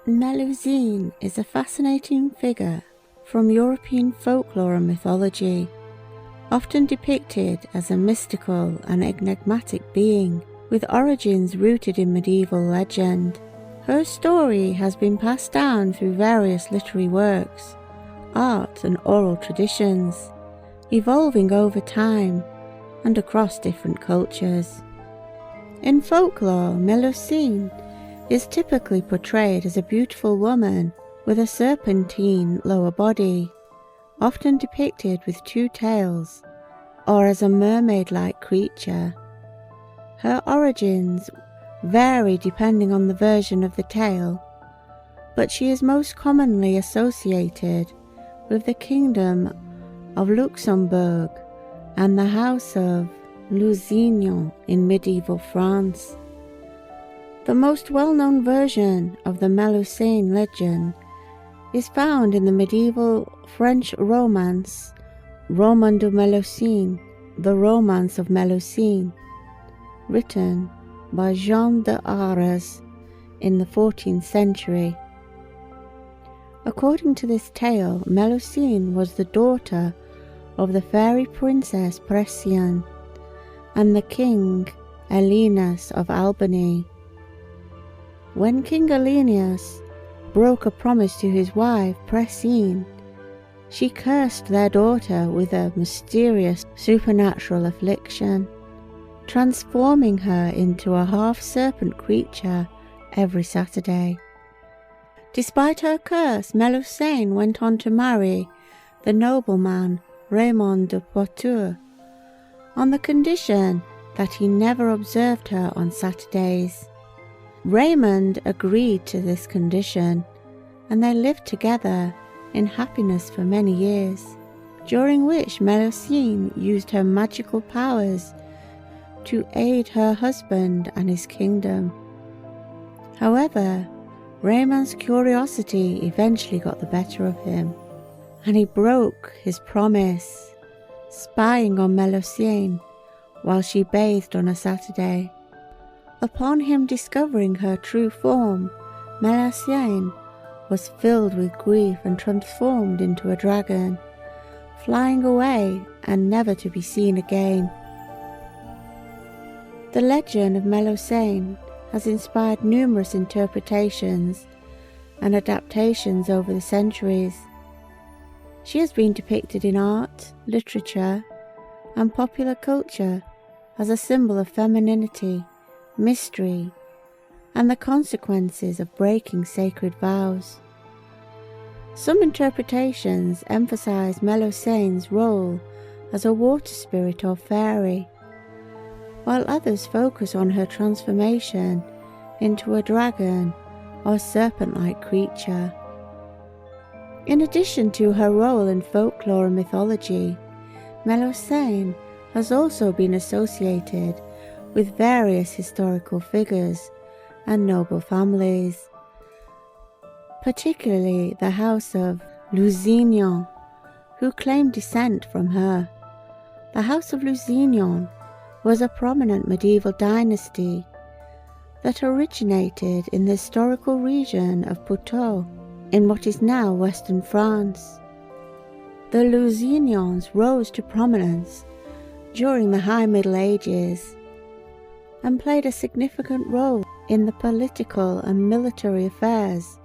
Melusine is a fascinating figure from European folklore and mythology, often depicted as a mystical and enigmatic being with origins rooted in medieval legend. Her story has been passed down through various literary works, art and oral traditions, evolving over time and across different cultures. In folklore, Melusine is typically portrayed as a beautiful woman with a serpentine lower body, often depicted with two tails, or as a mermaid-like creature. Her origins vary depending on the version of the tale, but she is most commonly associated with the kingdom of Luxembourg and the house of Lusignan in medieval France. The most well-known version of the Melusine legend is found in the medieval French romance Roman de Melusine, the Romance of Melusine, written by Jean de Arras in the 14th century. According to this tale, Melusine was the daughter of the fairy princess Pressian and the king Elinus of Albany. When King Elinus broke a promise to his wife Pressian, she cursed their daughter with a mysterious supernatural affliction, transforming her into a half-serpent creature every Saturday. Despite her curse, Melusine went on to marry the nobleman Raymond de Poitou, on the condition that he never observed her on Saturdays. Raymond agreed to this condition, and they lived together in happiness for many years, during which Melusine used her magical powers to aid her husband and his kingdom. However, Raymond's curiosity eventually got the better of him, and he broke his promise, spying on Melusine while she bathed on a Saturday. Upon him discovering her true form, Melusine was filled with grief and transformed into a dragon, flying away and never to be seen again. The legend of Melusine has inspired numerous interpretations and adaptations over the centuries. She has been depicted in art, literature, and popular culture as a symbol of femininity, mystery, and the consequences of breaking sacred vows. Some interpretations emphasize Melusine's role as a water spirit or fairy, while others focus on her transformation into a dragon or serpent-like creature. In addition to her role in folklore and mythology, Melusine has also been associated with various historical figures and noble families, particularly the house of Lusignan, who claim descent from her. The house of Lusignan was a prominent medieval dynasty that originated in the historical region of Poitou, in what is now western France. The Lusignans rose to prominence during the High Middle Ages and played a significant role in the political and military affairs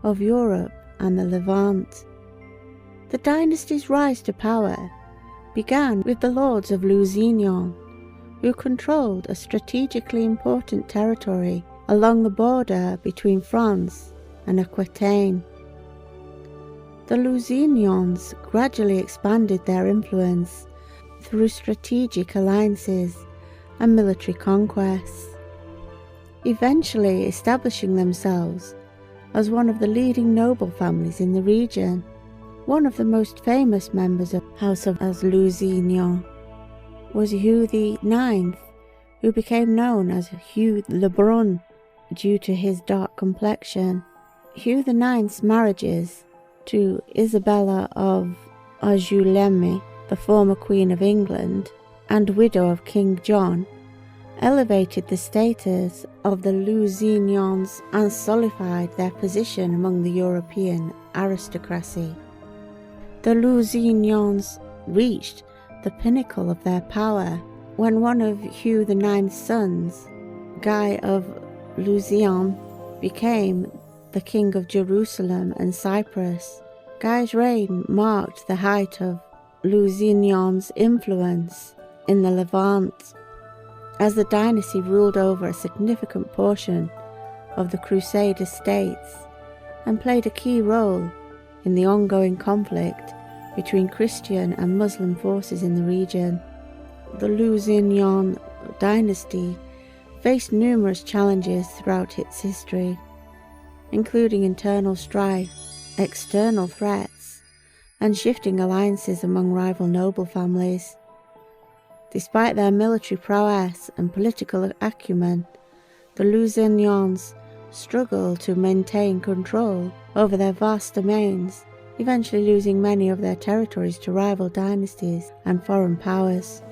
of Europe and the Levant. The dynasty's rise to power began with the lords of Lusignan, who controlled a strategically important territory along the border between France and Aquitaine. The Lusignans gradually expanded their influence through strategic alliances and military conquests, eventually establishing themselves as one of the leading noble families in the region. One of the most famous members of the House of Lusignan was Hugh IX, who became known as Hugh le Brun due to his dark complexion. Hugh IX's marriages to Isabella of Angoulême, the former Queen of England and widow of King John, elevated the status of the Lusignans and solidified their position among the European aristocracy. The Lusignans reached the pinnacle of their power when one of Hugh IX's sons, Guy of Lusignan, became the king of Jerusalem and Cyprus. Guy's reign marked the height of Lusignan's influence in the Levant, as the dynasty ruled over a significant portion of the Crusader states and played a key role in the ongoing conflict between Christian and Muslim forces in the region. The Lusignan dynasty faced numerous challenges throughout its history, including internal strife, external threats, and shifting alliances among rival noble families. Despite their military prowess and political acumen, the Lusignans struggled to maintain control over their vast domains, eventually losing many of their territories to rival dynasties and foreign powers.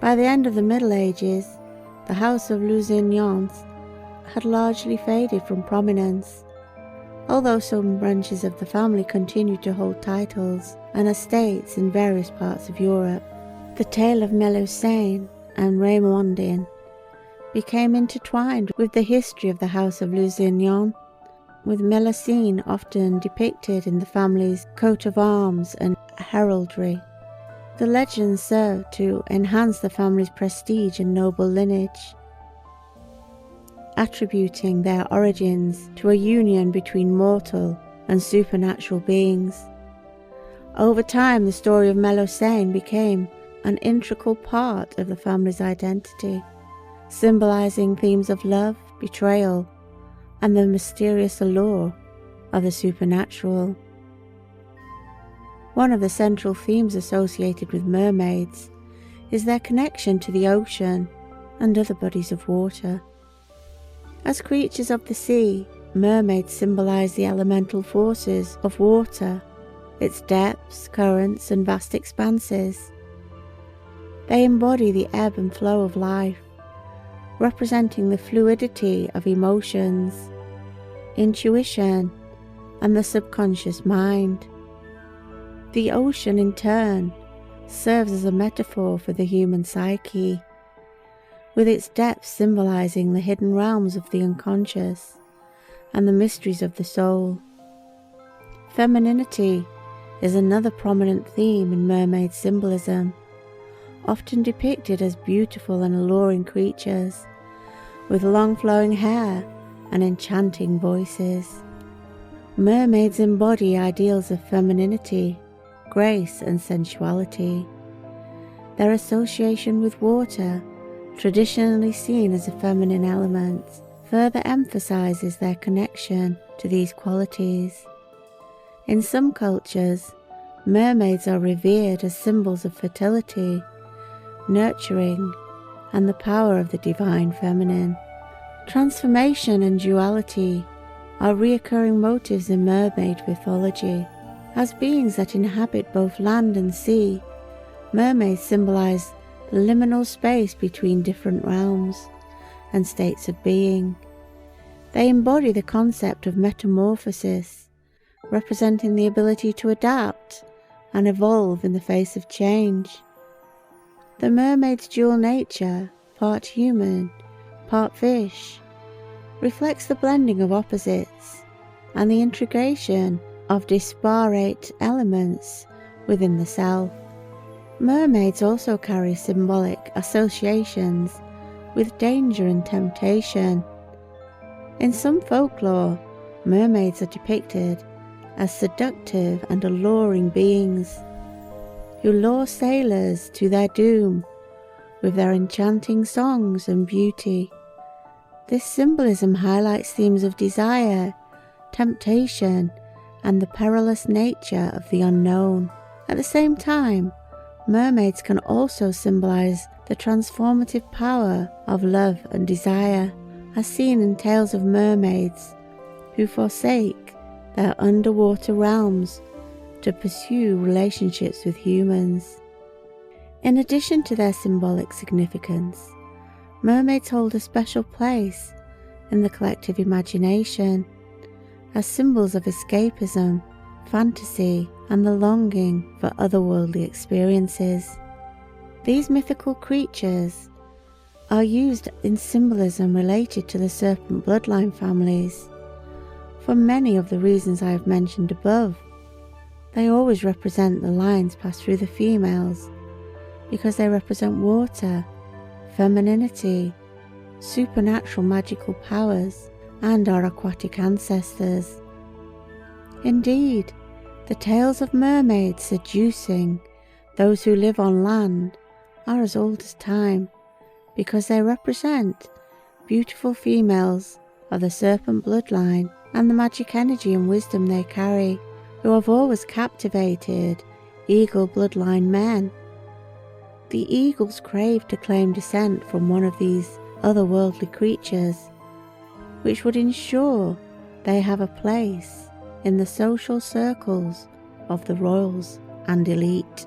By the end of the Middle Ages, the House of Lusignan had largely faded from prominence, although some branches of the family continued to hold titles and estates in various parts of Europe. The tale of Melusine and Mermaid became intertwined with the history of the House of Lusignan, with Melusine often depicted in the family's coat of arms and heraldry. The legends served to enhance the family's prestige and noble lineage, attributing their origins to a union between mortal and supernatural beings. Over time, the story of Melusine became an integral part of the family's identity, symbolizing themes of love, betrayal, and the mysterious allure of the supernatural. One of the central themes associated with mermaids is their connection to the ocean and other bodies of water. As creatures of the sea, mermaids symbolize the elemental forces of water, its depths, currents, and vast expanses. They embody the ebb and flow of life, representing the fluidity of emotions, intuition, and the subconscious mind. The ocean, in turn, serves as a metaphor for the human psyche, with its depths symbolizing the hidden realms of the unconscious and the mysteries of the soul. Femininity is another prominent theme in mermaid symbolism, often depicted as beautiful and alluring creatures with long flowing hair and enchanting voices. Mermaids embody ideals of femininity, grace, and sensuality. Their association with water, traditionally seen as a feminine element, further emphasizes their connection to these qualities. In some cultures, mermaids are revered as symbols of fertility, nurturing, and the power of the divine feminine. Transformation and duality are recurring motives in mermaid mythology. As beings that inhabit both land and sea, mermaids symbolize the liminal space between different realms and states of being. They embody the concept of metamorphosis, representing the ability to adapt and evolve in the face of change. The mermaid's dual nature, part human, part fish, reflects the blending of opposites and the integration of disparate elements within the self. Mermaids also carry symbolic associations with danger and temptation. In some folklore, mermaids are depicted as seductive and alluring beings who lure sailors to their doom with their enchanting songs and beauty. This symbolism highlights themes of desire, temptation, and the perilous nature of the unknown. At the same time, mermaids can also symbolize the transformative power of love and desire, as seen in tales of mermaids who forsake their underwater realms to pursue relationships with humans. In addition to their symbolic significance, Mermaids hold a special place in the collective imagination as symbols of escapism, fantasy, and the longing for otherworldly experiences. These mythical creatures are used in symbolism related to the Serpent Bloodline families for many of the reasons I have mentioned above. They always represent the lines passed through the females because they represent water, femininity, supernatural magical powers, and our aquatic ancestors. Indeed, the tales of mermaids seducing those who live on land are as old as time because they represent beautiful females of the Serpent Bloodline and the magic energy and wisdom they carry, who have always captivated Eagle Bloodline men. The eagles crave to claim descent from one of these otherworldly creatures, which would ensure they have a place in the social circles of the royals and elite.